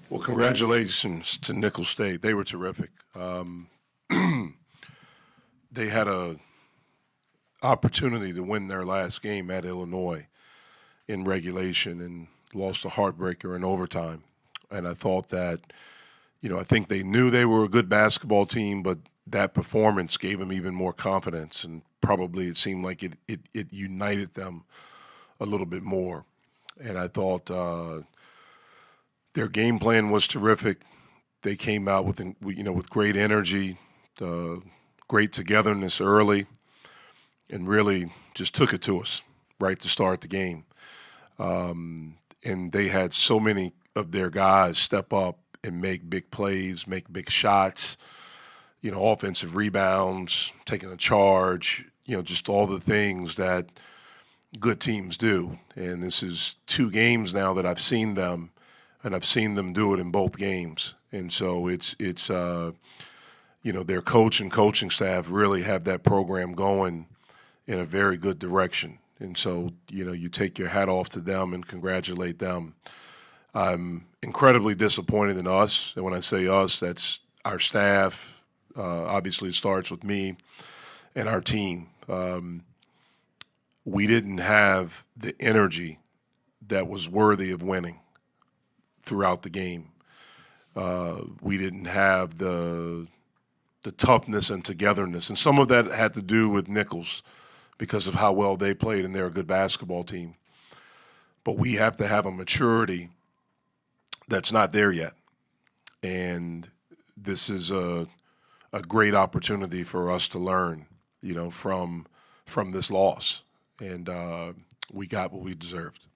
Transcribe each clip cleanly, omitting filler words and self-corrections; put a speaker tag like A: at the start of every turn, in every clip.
A: Well, congratulations to Nicholls State. They were terrific. They had a opportunity to win their last game at Illinois in regulation and lost a heartbreaker in overtime. And I thought that, I think they knew they were a good basketball team, but that performance gave them even more confidence. And probably it seemed like it united them a little bit more. And I thought their game plan was terrific. They came out with great energy, great togetherness early, and really just took it to us right to start the game. And they had so many of their guys step up and make big plays, make big shots, offensive rebounds, taking a charge, just all the things that good teams do. And this is 2 games now that I've seen them, and I've seen them do it in both games. And so it's their coach and coaching staff really have that program going in a very good direction. And so, you take your hat off to them and congratulate them. I'm incredibly disappointed in us. And when I say us, that's our staff. Obviously, it starts with me and our team. We didn't have the energy that was worthy of winning throughout the game. We didn't have the toughness and togetherness. And some of that had to do with Nicholls because of how well they played, and they're a good basketball team. But we have to have a maturity that's not there yet. And this is a great opportunity for us to learn, from this loss. And we got what we deserved.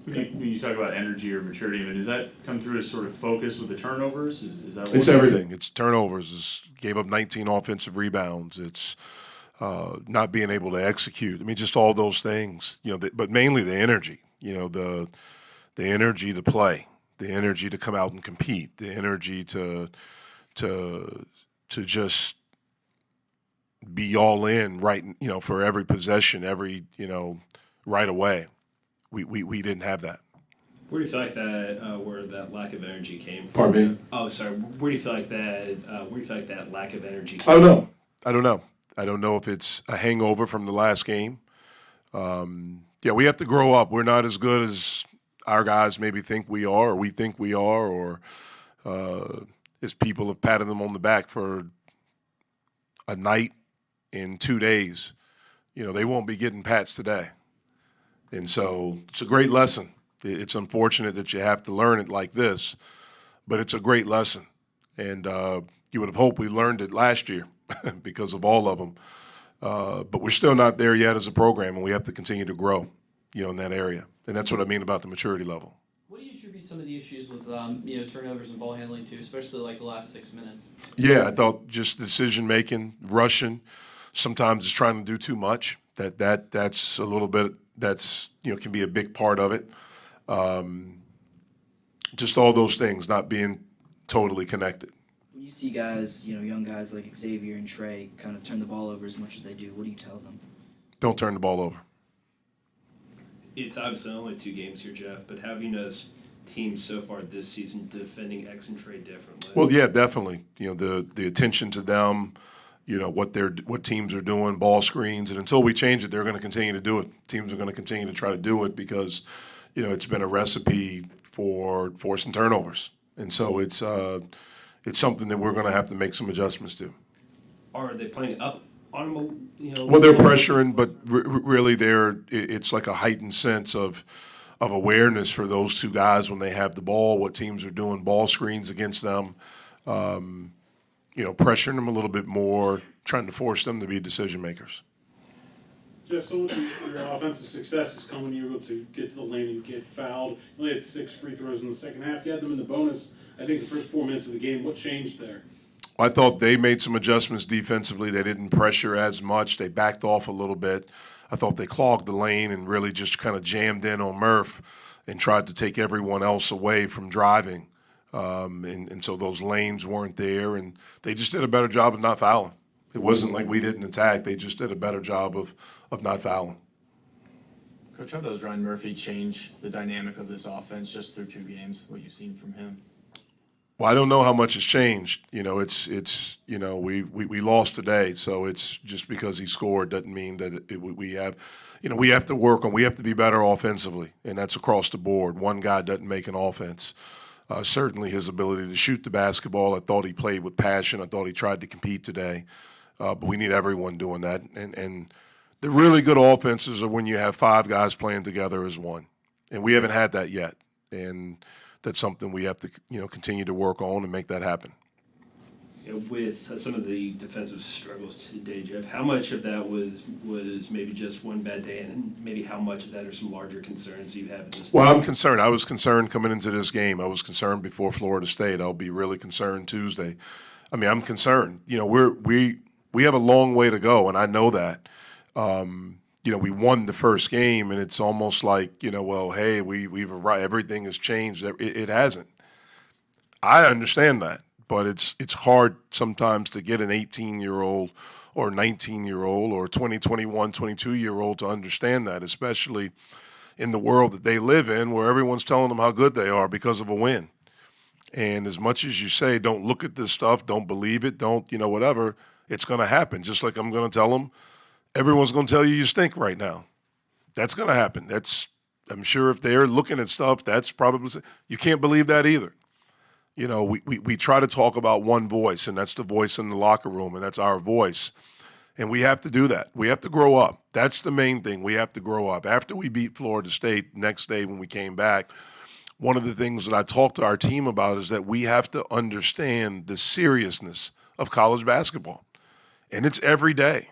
B: When you talk about energy or maturity, does that come through as sort of focus with the turnovers? Is that what
A: It's everything. It's turnovers. Gave up 19 offensive rebounds. It's not being able to execute. Just all those things. But mainly the energy. The energy to play, the energy to come out and compete, the energy to just be all in right. For every possession, right away. We didn't have that.
C: Where do you feel like that, where that lack of energy came from?
A: Pardon me?
C: Oh, sorry. Where do you feel like that? Where do you feel like that lack of energy
A: I
C: came
A: don't
C: from?
A: know. I don't know if it's a hangover from the last game. We have to grow up. We're not as good as our guys maybe think we are, or we think we are, or as people have patted them on the back for a night in 2 days. They won't be getting pats today. And so it's a great lesson. It's unfortunate that you have to learn it like this, but it's a great lesson. And you would have hoped we learned it last year because of all of them. But we're still not there yet as a program, and we have to continue to grow, in that area. And that's what I mean about the maturity level.
D: What do you attribute some of the issues with turnovers and ball handling to, especially like the last 6 minutes?
A: Yeah, I thought just decision making, rushing. Sometimes it's trying to do too much. That's a little bit. That's can be a big part of it. Just all those things not being totally connected.
E: When you see guys, young guys like Xavier and Trey kind of turn the ball over as much as they do, what do you tell them?
A: Don't turn the ball over.
C: It's obviously only 2 games here, Jeff, but have you noticed teams so far this season defending X and Trey differently?
A: Well, yeah, definitely. The attention to them. What teams are doing, ball screens, and until we change it, they're going to continue to do it. Teams are going to continue to try to do it because, it's been a recipe for forcing turnovers, and so it's something that we're going to have to make some adjustments to.
C: Are they playing up on them?
A: Well, they're pressuring, but really, it's like a heightened sense of awareness for those 2 guys when they have the ball. What teams are doing, ball screens against them. Pressuring them a little bit more, trying to force them to be decision makers.
F: Jeff, so much of your offensive success has come when you were able to get to the lane and get fouled. You only had 6 free throws in the second half. You had them in the bonus, I think, the first 4 minutes of the game. What changed there?
A: I thought they made some adjustments defensively. They didn't pressure as much. They backed off a little bit. I thought they clogged the lane and really just kind of jammed in on Murph and tried to take everyone else away from driving. And so those lanes weren't there, and they just did a better job of not fouling. It wasn't like we didn't attack. They just did a better job of not fouling.
G: Coach, how does Ryan Murphy change the dynamic of this offense just through 2 games, what you've seen from him?
A: Well, I don't know how much has changed. We lost today, so it's just because he scored doesn't mean that we have, we have to work on. We have to be better offensively, and that's across the board. One guy doesn't make an offense. Certainly, his ability to shoot the basketball. I thought he played with passion. I thought he tried to compete today, but we need everyone doing that. And the really good offenses are when you have 5 guys playing together as one, and we haven't had that yet. And that's something we have to, continue to work on and make that happen.
C: With some of the defensive struggles today, Jeff, how much of that was maybe just one bad day, and maybe how much of that are some larger concerns you have at this point?
A: Well, I'm concerned. I was concerned coming into this game. I was concerned before Florida State. I'll be really concerned Tuesday. I mean, I'm concerned. We have a long way to go, and I know that. We won the first game, and it's almost like, hey, we've arrived. Everything has changed. It hasn't. I understand that, but it's hard sometimes to get an 18-year-old or 19-year-old or 20, 21, 22-year-old to understand that, especially in the world that they live in where everyone's telling them how good they are because of a win. And as much as you say, don't look at this stuff, don't believe it, don't, whatever, it's going to happen. Just like I'm going to tell them, everyone's going to tell you stink right now. That's going to happen. I'm sure if they're looking at stuff, that's probably, you can't believe that either. We try to talk about one voice, and that's the voice in the locker room, and that's our voice. And we have to do that. We have to grow up. That's the main thing. We have to grow up. After we beat Florida State, next day when we came back, one of the things that I talked to our team about is that we have to understand the seriousness of college basketball. And it's every day.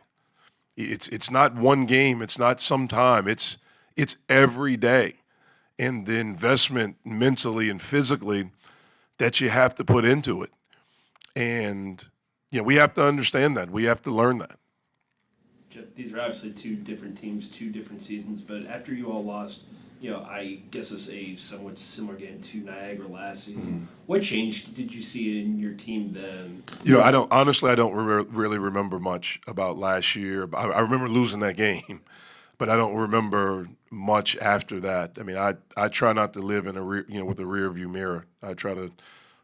A: It's not one game. It's not some time. It's every day. And the investment mentally and physically that you have to put into it. And, we have to understand that. We have to learn that.
C: Jeff, these are obviously 2 different teams, 2 different seasons, but after you all lost, I guess it's a somewhat similar game to Niagara last season. Mm-hmm. What change did you see in your team then?
A: I don't really remember much about last year. I remember losing that game, but I don't remember much after that. I mean, I try not to live in with a rear view mirror. I try to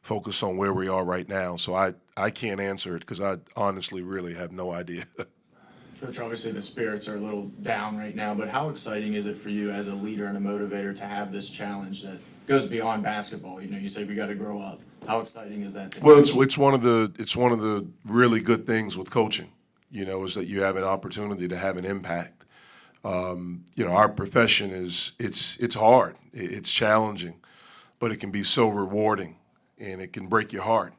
A: focus on where we are right now. So I can't answer it because I honestly really have no idea.
G: Coach, obviously the spirits are a little down right now, but how exciting is it for you as a leader and a motivator to have this challenge that goes beyond basketball? You say we got to grow up. How exciting is that?
A: Well, it's one of the really good things with coaching, is that you have an opportunity to have an impact. Our profession it's hard, it's challenging, but it can be so rewarding, and it can break your heart.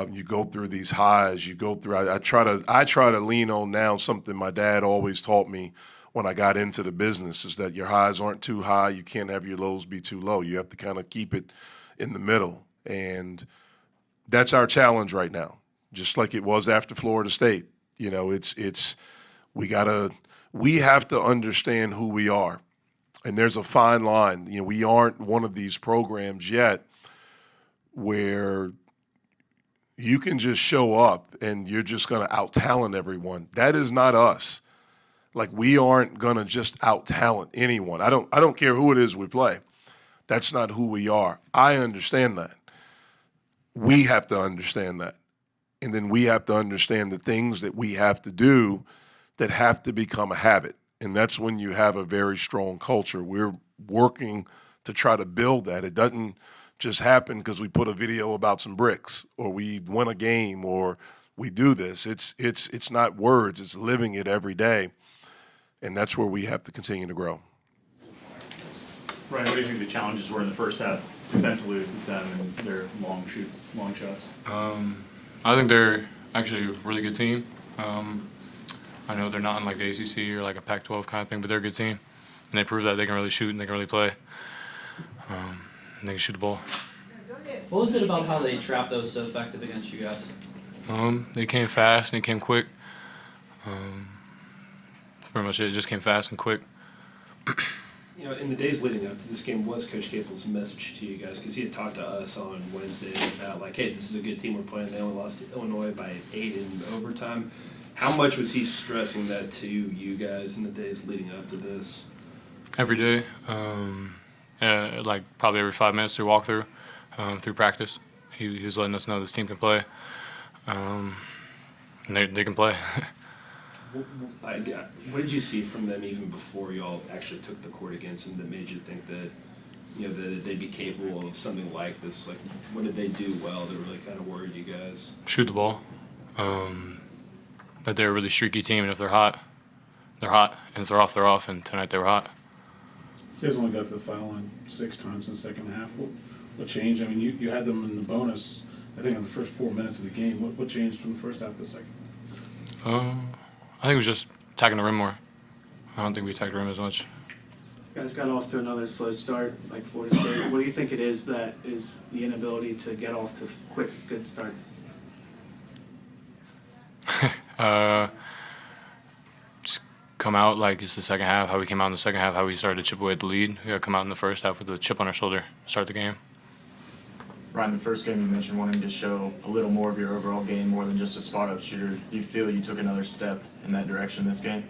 A: You go through these highs. You go through. I try to lean on now something my dad always taught me when I got into the business is that your highs aren't too high. You can't have your lows be too low. You have to kind of keep it in the middle, and that's our challenge right now. Just like it was after Florida State. We have to understand who we are, and there's a fine line. We aren't one of these programs yet where you can just show up and you're just going to out-talent everyone. That is not us. Like, we aren't going to just out-talent anyone. I don't care who it is we play. That's not who we are. I understand that. We have to understand that. And then we have to understand the things that we have to do that have to become a habit. And that's when you have a very strong culture. We're working to try to build that. It doesn't just happen because we put a video about some bricks or we win a game or we do this. It's not words. It's living it every day. And that's where we have to continue to grow.
B: Ryan, what do you think the challenges were in the first half defensively with them and their long shots?
H: I think they're actually a really good team. I know they're not in like the ACC or like a Pac-12 kind of thing, but they're a good team. And they prove that they can really shoot and they can really play. And they can shoot the ball.
D: What was it about how they trapped those so effective against you guys?
H: They came fast and they came quick. Pretty much it just came fast and quick.
C: In the days leading up to this game, what's Coach Capel's message to you guys? Because he had talked to us on Wednesday about, like, hey, this is a good team we're playing. They only lost to Illinois by 8 in overtime. How much was he stressing that to you guys in the days leading up to this?
H: every day, like probably every 5 minutes through walkthrough, through practice. He was letting us know this team can play, and they can play.
C: What did you see from them even before y'all actually took the court against them that made you think that, that they'd be capable of something like this? Like, what did they do well that really kind of worried you guys?
H: Shoot the ball. That they're a really streaky team, and if they're hot, they're hot, and if they're off, they're off. And tonight they were hot.
F: You guys only got to the foul line 6 times in the second half. What changed? I mean, you had them in the bonus, I think, in the first 4 minutes of the game. What changed from the first half to the second?
H: I think it was just attacking the rim more. I don't think we attacked the rim as much.
I: You guys got off to another slow start, like Florida State. What do you think it is that is the inability to get off to quick, good starts?
H: Just come out like it's the second half, how we came out in the second half, how we started to chip away at the lead. We got to come out in the first half with a chip on our shoulder, start the game.
G: Brian, the first game you mentioned wanting to show a little more of your overall game, more than just a spot-up shooter. Do you feel you took another step in that direction this game?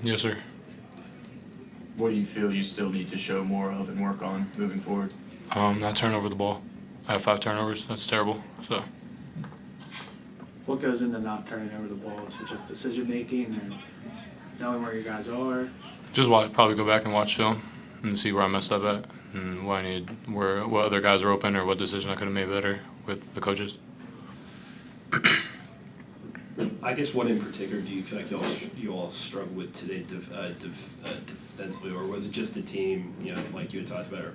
H: Yes, sir.
G: What do you feel you still need to show more of and work on moving forward?
H: Not turn over the ball. I have 5 turnovers. That's terrible. So
I: What goes into not turning over the ball? Is it just decision making and knowing where you guys are?
H: just probably go back and watch film and see where I messed up at and what I need, what other guys are open or what decision I could have made better with the coaches.
C: I guess what in particular do you feel like you all struggled with today defensively, or was it just a team, like you had talked about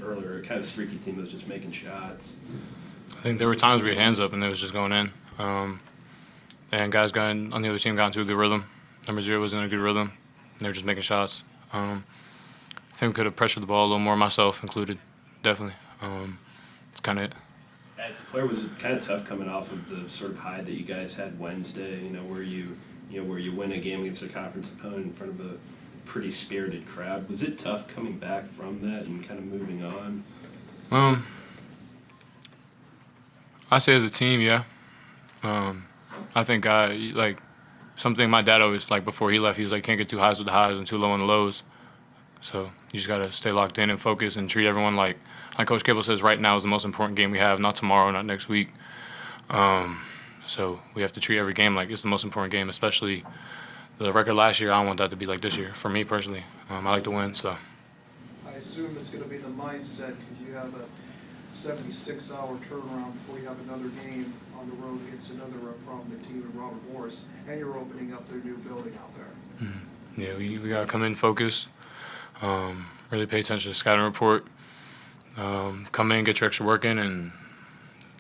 C: earlier, a kind of streaky team that was just making shots?
H: I think there were times where we had hands up and it was just going in. And guys on the other team got into a good rhythm. Number 0 was in a good rhythm. They were just making shots. I think we could have pressured the ball a little more, myself included, definitely. It's kind of it.
C: As a player, was it kind of tough coming off of the sort of high that you guys had Wednesday? Where you win a game against a conference opponent in front of a pretty spirited crowd. Was it tough coming back from that and kind of moving on?
H: I say as a team, yeah. I think something my dad always, before he left, he was like, can't get too highs with the highs and too low on the lows. So you just got to stay locked in and focus and treat everyone like Coach Cable says, right now is the most important game we have, not tomorrow, not next week. So we have to treat every game like it's the most important game, especially the record last year. I don't want that to be like this year, for me personally. I like to win, so.
J: I assume it's going to be the mindset because you have a 76-hour turnaround before you have another game on the road against another prominent team in Robert Morris, and you're opening up their new building out there.
H: Mm-hmm. Yeah, we got to come in, focus, really pay attention to the scouting report, come in, get your extra work in, and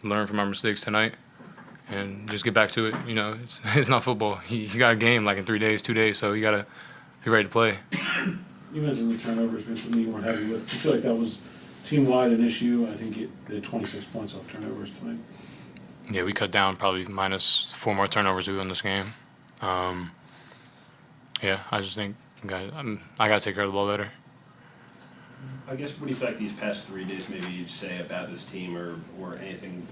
H: learn from our mistakes tonight, and just get back to it. It's not football. You got a game in 3 days, 2 days, so you got to be ready to play.
F: You mentioned the turnovers being something you weren't happy with. I feel like that was team-wide an issue. I think they had 26 points off turnovers tonight.
H: Yeah, we cut down probably minus 4 more turnovers we won this game. Yeah, I just think I got to take care of the ball better.
C: I guess what do you feel like these past 3 days maybe you'd say about this team or anything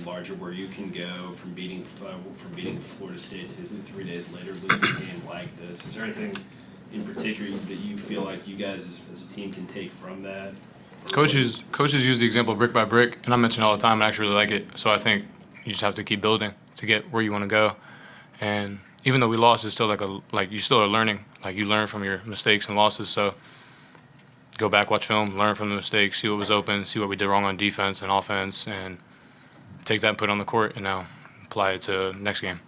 C: larger where you can go from beating Florida State to 3 days later losing a game like this? Is there anything in particular that you feel like you guys as a team can take from that?
H: Coaches use the example brick by brick, and I mention it all the time, and I actually really like it. So I think you just have to keep building to get where you want to go. And even though we lost, it's still you still are learning. You learn from your mistakes and losses. So go back, watch film, learn from the mistakes, see what was open, see what we did wrong on defense and offense, and take that and put it on the court, and now apply it to next game.